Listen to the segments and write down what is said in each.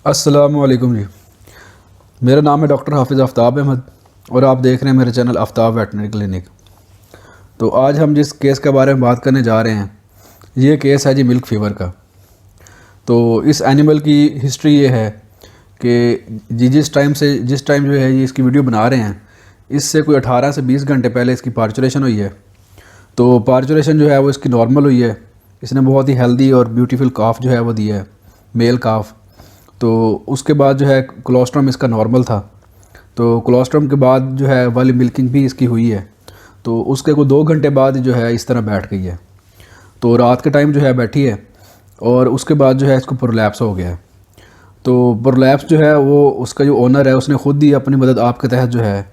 अस्सलामुअलैकुम जी। मेरा नाम है डॉक्टर हाफिज़ आफ्ताब अहमद और आप देख रहे हैं मेरे चैनल आफ्ताब वेटनरी क्लिनिक। तो आज हम जिस केस के बारे में बात करने जा रहे हैं, ये केस है जी मिल्क फ़ीवर का। तो इस एनिमल की हिस्ट्री ये है कि जिस टाइम जो है ये इसकी वीडियो बना रहे हैं, इससे कोई 18 से 20 घंटे पहले इसकी पार्चुरेशन हुई है। तो पार्चुरेशन जो है वो इसकी नॉर्मल हुई है। इसने बहुत ही हेल्दी और ब्यूटीफुल काफ जो है वो दिया है, मेल काफ। तो उसके बाद जो है कोलोस्ट्रम इसका नॉर्मल था। तो कोलोस्ट्रम के बाद जो है वाली मिल्किंग भी इसकी हुई है। तो उसके को 2 घंटे बाद जो है इस तरह बैठ गई है। तो रात के टाइम जो है बैठी है और उसके बाद जो है इसको प्रोलैप्स हो गया है। तो प्रोलैप्स जो है वो उसका जो ओनर है उसने ख़ुद ही अपनी मदद आपके तहत जो है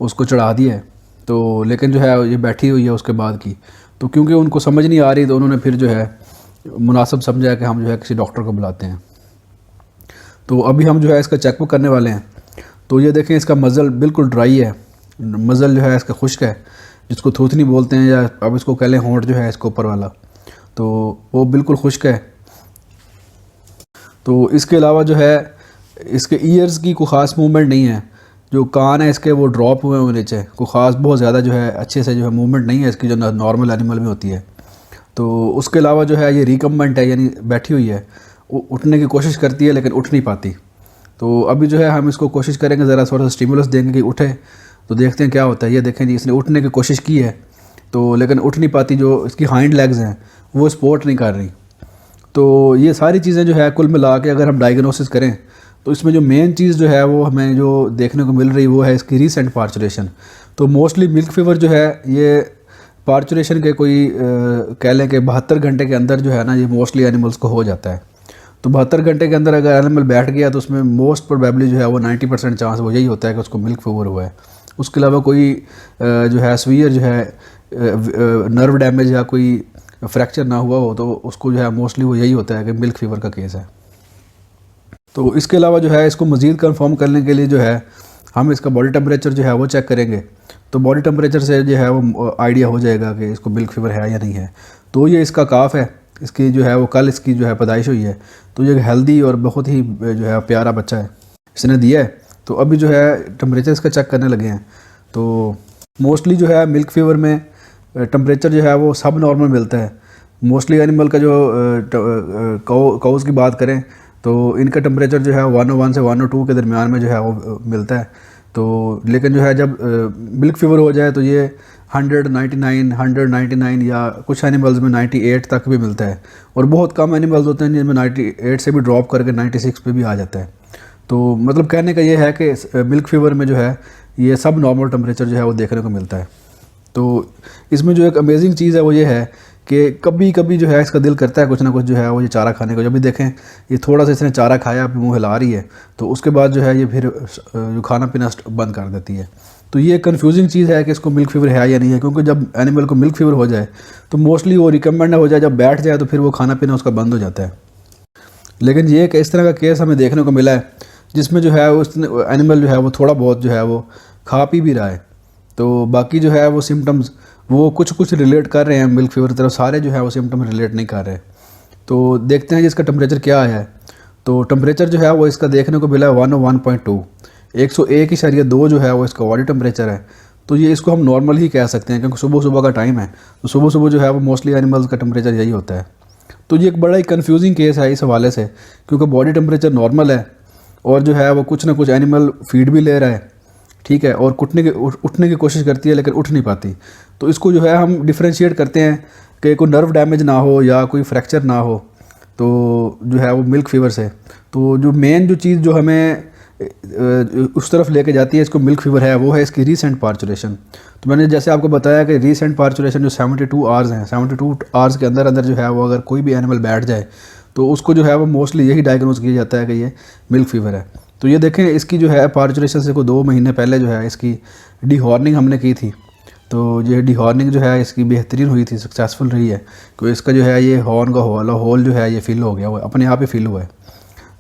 उसको चढ़ा दी है। तो लेकिन जो है ये बैठी हुई है उसके बाद की। तो क्योंकि उनको समझ नहीं आ रही तो उन्होंने फिर जो है मुनासिब समझा कि हम जो है किसी डॉक्टर को बुलाते हैं। तो अभी हम जो है इसका चेकअप करने वाले हैं। तो ये देखें, इसका मज़ल बिल्कुल ड्राई है, मज़ल जो है इसका खुश्क है, जिसको थूथनी बोलते हैं, या अब इसको कह लें होंठ जो है इसके ऊपर वाला, तो वो बिल्कुल खुश्क है। तो इसके अलावा जो है इसके ईयर्स की कोई ख़ास मूवमेंट नहीं है। जो कान है इसके वो ड्रॉप हुए हैं नीचे, कोई ख़ास बहुत ज़्यादा जो है अच्छे से जो है मूवमेंट नहीं है इसकी, जो नॉर्मल एनिमल में होती है। तो उसके अलावा जो है ये रिकम्बेंट है, यानी बैठी हुई है, उठने की कोशिश करती है लेकिन उठ नहीं पाती। तो अभी जो है हम इसको कोशिश करेंगे, ज़रा थोड़ा सा स्टिमुलस देंगे कि उठे, तो देखते हैं क्या होता है। ये देखें जी, इसने उठने की कोशिश की है तो लेकिन उठ नहीं पाती। जो इसकी हाइंड लेग्स हैं वो सपोर्ट नहीं कर रही। तो ये सारी चीज़ें जो है कुल मिला के अगर हम डायग्नोसिस करें तो इसमें जो मेन चीज़ जो है वो हमें जो देखने को मिल रही वो है इसकी रीसेंट पार्चुरेशन। तो मोस्टली मिल्क फीवर जो है ये पार्चुरेशन के कोई कह लें कि 72 घंटे के अंदर जो है ना, ये मोस्टली एनिमल्स को हो जाता है। तो 72 घंटे के अंदर अगर एनिमल बैठ गया तो उसमें मोस्ट प्रोबेबली जो है वो 90% चांस वो यही होता है कि उसको मिल्क फीवर हुआ है। उसके अलावा कोई जो है सीवियर जो है नर्व डैमेज या कोई फ्रैक्चर ना हुआ हो तो उसको जो है मोस्टली वो यही होता है कि मिल्क फीवर का केस है। तो इसके अलावा जो है इसको मज़ीद कंफर्म करने के लिए जो है हम इसका बॉडी टेम्परेचर जो है वो चेक करेंगे। तो बॉडी टेम्परेचर से जो है वो आइडिया हो जाएगा कि इसको मिल्क फीवर है या नहीं है। तो ये इसका काफ है, इसकी जो है वो कल इसकी जो है पैदाइश हुई है। तो ये हेल्दी और बहुत ही जो है प्यारा बच्चा है, इसने दिया है। तो अभी जो है टेम्परेचर इसका चेक करने लगे हैं। तो मोस्टली जो है मिल्क फीवर में टेम्परेचर जो है वो सब नॉर्मल मिलता है। मोस्टली एनिमल का जो काउस की बात करें तो इनका टेम्परेचर जो है 101 से 102 के दरमियान में जो है वो मिलता है। तो लेकिन जो है जब मिल्क फीवर हो जाए तो ये 199 या कुछ एनिमल्स में 98 तक भी मिलता है। और बहुत कम एनिमल्स होते हैं जिनमें 98 से भी ड्रॉप करके 96 पे भी आ जाता है। तो मतलब कहने का ये है कि मिल्क फीवर में जो है ये सब नॉर्मल टेम्परेचर जो है वो देखने को मिलता है। तो इसमें जो एक अमेजिंग चीज़ है वो ये है कि कभी कभी जो है इसका दिल करता है कुछ ना कुछ जो है वो ये चारा खाने को। जब भी देखें ये थोड़ा सा इसने चारा खाया, अपने मुँह हिला रही है, तो उसके बाद जो है ये फिर जो खाना पीना बंद कर देती है। तो ये कन्फ्यूजिंग चीज़ है कि इसको मिल्क फीवर है या नहीं है, क्योंकि जब एनिमल को मिल्क फीवर हो जाए तो मोस्टली वो रिकमेंड हो जाए, जब बैठ जाए तो फिर वो खाना पीना उसका बंद हो जाता है। लेकिन ये कि इस तरह का केस हमें देखने को मिला है जिसमें जो है उस एनिमल जो है वो थोड़ा बहुत जो है वो खा पी भी रहा है। तो बाकी जो है वो सिम्टम्स वो कुछ रिलेट कर रहे हैं मिल्क फीवर की तरफ, सारे जो है वो सिम्टम रिलेट नहीं कर रहे। तो देखते हैं जिसका टेम्परेचर क्या आया है। तो टेम्परेचर जो है वो इसका देखने को मिला है 101.2, 101.2 जो है वो इसका बॉडी टेम्परेचर है। तो ये इसको हम नॉर्मल ही कह सकते हैं, क्योंकि सुबह सुबह का टाइम है। तो सुबह सुबह जो है वो मोस्टली एनिमल्स का टेम्परेचर यही होता है। तो ये एक बड़ा ही कन्फ्यूजिंग केस है इस हवाले से, क्योंकि बॉडी टेम्परेचर नॉर्मल है और जो है वो कुछ ना कुछ एनिमल फीड भी ले रहा है, ठीक है, और उठने की कोशिश करती है लेकिन उठ नहीं पाती। तो इसको जो है हम डिफ्रेंशिएट करते हैं कि कोई नर्व डैमेज ना हो या कोई फ्रैक्चर ना हो, तो जो है वो मिल्क फीवर से। तो जो मेन जो चीज़ जो हमें उस तरफ लेके जाती है इसको मिल्क फीवर है, वो है इसकी रीसेंट पार्चुरेशन। तो मैंने जैसे आपको बताया कि रीसेंट पार्चुरेशन जो 72 आवर्स हैं, 72 आवर्स के अंदर अंदर जो है वो अगर कोई भी एनिमल बैठ जाए तो उसको जो है वो मोस्टली यही डायग्नोज किया जाता है कि ये मिल्क फीवर है। तो ये देखें, इसकी जो है पार्चुरेशन से कोई 2 महीने पहले जो है इसकी डीहॉर्निंग हमने की थी। तो ये डीहॉर्निंग जो है इसकी बेहतरीन हुई थी, सक्सेसफुल रही है। क्योंकि इसका जो है ये हॉर्न का होल जो है ये फिल हो गया, वो अपने आप ही फिल हुआ है।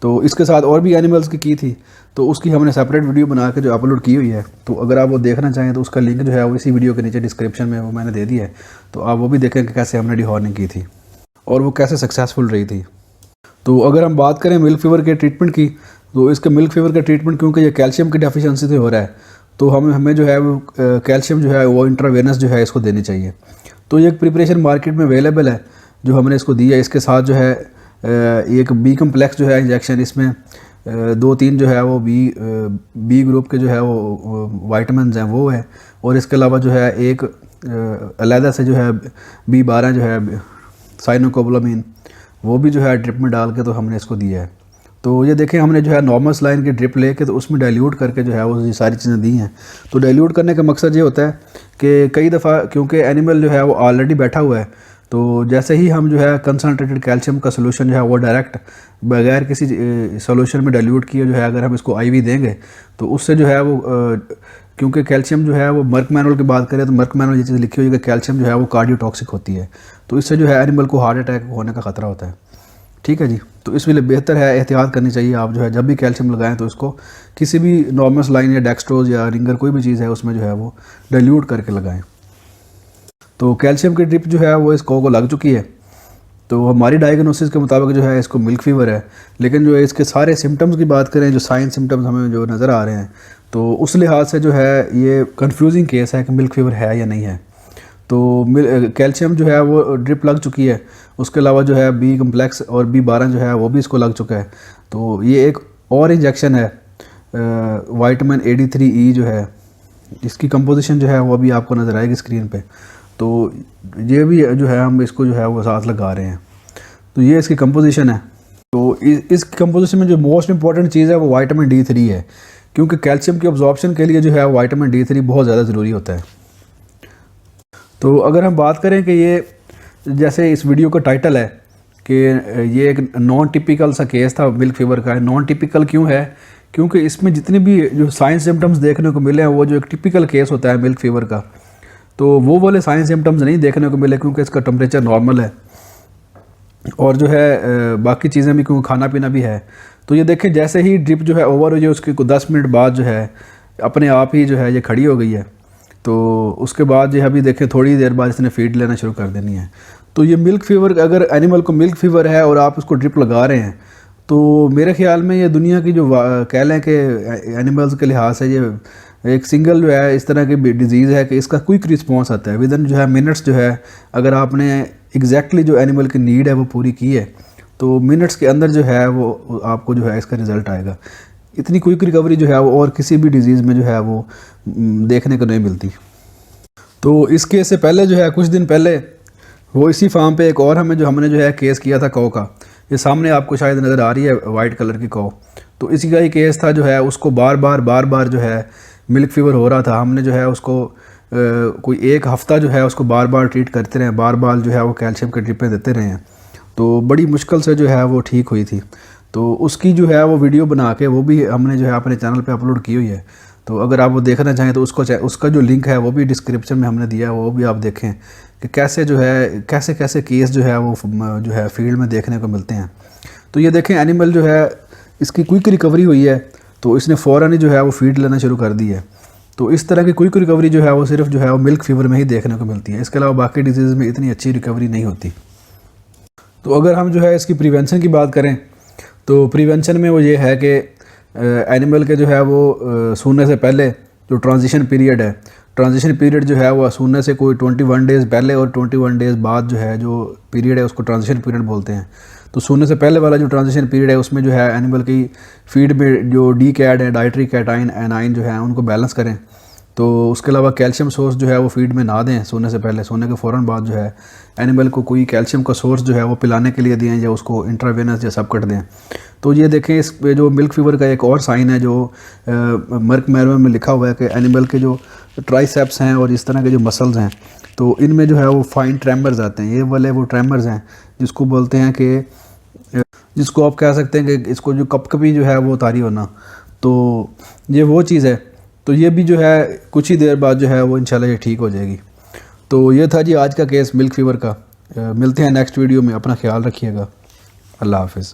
तो इसके साथ और भी एनिमल्स की थी, तो उसकी हमने सेपरेट वीडियो बना के जो अपलोड की हुई है। तो अगर आप वो देखना चाहें तो उसका लिंक जो है वो इसी वीडियो के नीचे डिस्क्रिप्शन में वो मैंने दे दिया है। तो आप वो भी देखें कि कैसे हमने डीहॉर्निंग की थी और वो कैसे सक्सेसफुल रही थी। तो अगर हम बात करें मिल्क फीवर के ट्रीटमेंट की, तो इसके मिल्क फीवर का ट्रीटमेंट, क्योंकि ये कैल्शियम की डेफिशिएंसी से हो रहा है, तो हमें जो है वो कैल्शियम जो है वो इंट्रावेनस जो है इसको देनी चाहिए। तो ये एक प्रिपरेशन मार्केट में अवेलेबल है जो हमने इसको दी है। इसके साथ जो है एक बी कम्प्लेक्स जो है इंजेक्शन, इसमें 2-3 जो है वो बी ग्रुप के जो है वो वाइटामिन हैं वो है, और इसके अलावा जो है एक अलहदा से जो है B12 जो है साइनोकोबालामीन, वो भी जो है ड्रिप में डाल के तो हमने इसको दिया है। तो ये देखें, हमने जो है नॉर्मल सलाइन की ड्रिप लेके तो उसमें डाइल्यूट करके जो है वो ये सारी चीज़ें दी हैं। तो डाइल्यूट करने का मकसद ये होता है कि कई दफ़ा क्योंकि एनिमल जो है वो ऑलरेडी बैठा हुआ है, तो जैसे ही हम जो है कंसनट्रेटेड कैल्शियम का सोल्यूशन जो है वो डायरेक्ट बगैर किसी सोल्यूशन में डाइल्यूट किए जो है अगर हम इसको IV देंगे तो उससे जो है वो क्योंकि कैल्शियम जो है वो मर्क मैनुअल की बात करें तो मर्क मैनुअल ये चीज़ लिखी हुई है कि कैल्शियम जो है वो कार्डियोटॉक्सिक होती है, तो इससे जो है एनिमल को हार्ट अटैक होने का ख़तरा होता है। ठीक है जी, तो इसलिए बेहतर है, एहतियात करनी चाहिए आप जो है जब भी कैल्शियम लगाएं तो इसको किसी भी नॉर्मल सलाइन या डेक्सट्रोज या रिंगर कोई भी चीज़ है उसमें जो है वो डाइल्यूट करके लगाएं। तो कैल्शियम की ड्रिप जो है वो इस कौ को लग चुकी है, तो हमारी डायग्नोसिस के मुताबिक जो है इसको मिल्क फीवर है। लेकिन जो इसके सारे सिम्टम्स की बात करें, जो साइन सिम्टम्स हमें जो नज़र आ रहे हैं, तो उस लिहाज से जो है ये कंफ्यूजिंग केस है कि मिल्क फीवर है या नहीं है। तो कैल्शियम जो है वो ड्रिप लग चुकी है, उसके अलावा जो है बी कम्प्लेक्स और B12 जो है वो भी इसको लग चुका है। तो ये एक और इंजेक्शन है विटामिन AD3E जो है, इसकी कंपोजिशन जो है वो अभी आपको नज़र आएगी स्क्रीन पे। तो ये भी जो है हम इसको जो है वो साथ लगा रहे हैं। तो ये इसकी कंपोजिशन है। तो इस कंपोजिशन में जो मोस्ट इंपॉर्टेंट चीज़ है वो विटामिन D3 है, क्योंकि कैल्शियम की अब्जॉर्प्शन के लिए जो है विटामिन D3 बहुत ज़्यादा ज़रूरी होता है। तो अगर हम बात करें कि ये जैसे इस वीडियो का टाइटल है कि ये एक नॉन टिपिकल सा केस था मिल्क फीवर का। नॉन टिपिकल क्यों है? क्योंकि इसमें जितने भी जो साइन सिम्टम्स देखने को मिले हैं वो जो एक टिपिकल केस होता है मिल्क फीवर का, तो वो वाले साइन सिम्टम्स नहीं देखने को मिले, क्योंकि इसका टेम्परेचर नॉर्मल है और जो है बाकी चीज़ें भी, क्योंकि खाना पीना भी है। तो ये देखें, जैसे ही ड्रिप जो है ओवर हुई है उसके 10 मिनट बाद जो है अपने आप ही जो है ये खड़ी हो गई है। तो उसके बाद जो है अभी देखें थोड़ी देर बाद इसने फीड लेना शुरू कर देनी है। तो ये मिल्क फीवर, अगर एनिमल को मिल्क फीवर है और आप उसको ड्रिप लगा रहे हैं, तो मेरे ख्याल में ये दुनिया की जो कह लें कि एनिमल्स के लिहाज से ये एक सिंगल जो है इस तरह की डिजीज़ है कि इसका क्विक रिस्पॉन्स आता है विदिन जो है मिनट्स। जो है अगर आपने एग्जैक्टली जो एनिमल की नीड है वो पूरी की है तो मिनट्स के अंदर जो है वो आपको जो है इसका रिज़ल्ट आएगा। इतनी क्विक रिकवरी जो है वो और किसी भी डिज़ीज़ में जो है वो देखने को नहीं मिलती। तो इस केस से पहले जो है कुछ दिन पहले वो इसी फार्म पे एक और हमने जो है केस किया था कौ का, ये सामने आपको शायद नज़र आ रही है वाइट कलर की कौ। तो इसी का ही केस था जो है, उसको बार बार जो है मिल्क फीवर हो रहा था। हमने जो है उसको कोई 1 हफ़्ता जो है उसको बार बार ट्रीट करते रहे, बार बार जो है वो कैल्शियम के ड्रिपें देते रहे हैं। तो बड़ी मुश्किल से जो है वो ठीक हुई थी। तो उसकी जो है वो वीडियो बना के वो भी हमने जो है अपने चैनल पे अपलोड की हुई है। तो अगर आप वो देखना चाहें तो उसका जो लिंक है वो भी डिस्क्रिप्शन में हमने दिया है, वो भी आप देखें कि कैसे जो है कैसे केस जो है वो जो है फील्ड में देखने को मिलते हैं। तो ये देखें, एनिमल जो है इसकी क्विक रिकवरी हुई है, तो इसने फ़ौरन ही जो है वो फीड लेना शुरू कर दी है। तो इस तरह की क्विक रिकवरी जो है वो सिर्फ जो है वो मिल्क फीवर में ही देखने को मिलती है, इसके अलावा बाकी डिजीज़ में इतनी अच्छी रिकवरी नहीं होती। तो अगर हम जो है इसकी प्रिवेंशन की बात करें तो प्रिवेंशन में वो ये है कि एनिमल के जो है वो सूने से पहले जो ट्रांजिशन पीरियड है, ट्रांजिशन पीरियड जो है वो सूने से कोई 21 डेज़ पहले और 21 डेज़ बाद जो है जो पीरियड है उसको ट्रांजिशन पीरियड बोलते हैं। तो सोने से पहले वाला जो ट्रांजिशन पीरियड है उसमें जो है एनिमल की फीड में जो DCAD है, डाइटरी कैटाइन एनाइन जो है उनको बैलेंस करें। तो उसके अलावा कैल्शियम सोर्स जो है वो फीड में ना दें सोने से पहले, सोने के फ़ौरन बाद जो है एनिमल को कोई कैल्शियम का सोर्स जो है वो पिलाने के लिए दें या उसको इंट्रावेनस या सबकट दें। तो ये देखें, इस जो मिल्क फीवर का एक और साइन है जो मर्क मैनुअल में लिखा हुआ है कि एनिमल के जो ट्राइसेप्स हैं और इस तरह के जो मसल्स हैं तो इनमें जो है वो फाइन ट्रेमर्स आते हैं। ये वाले वो ट्रेमर्स हैं जिसको बोलते हैं कि, जिसको आप कह सकते हैं कि इसको जो कपकपी जो है वो तारी होना, तो ये वो चीज़ है। तो ये भी जो है कुछ ही देर बाद जो है वो इंशाल्लाह ये ठीक हो जाएगी। तो ये था जी आज का केस मिल्क फीवर का। मिलते हैं नेक्स्ट वीडियो में, अपना ख्याल रखिएगा। अल्लाह हाफ़िज़।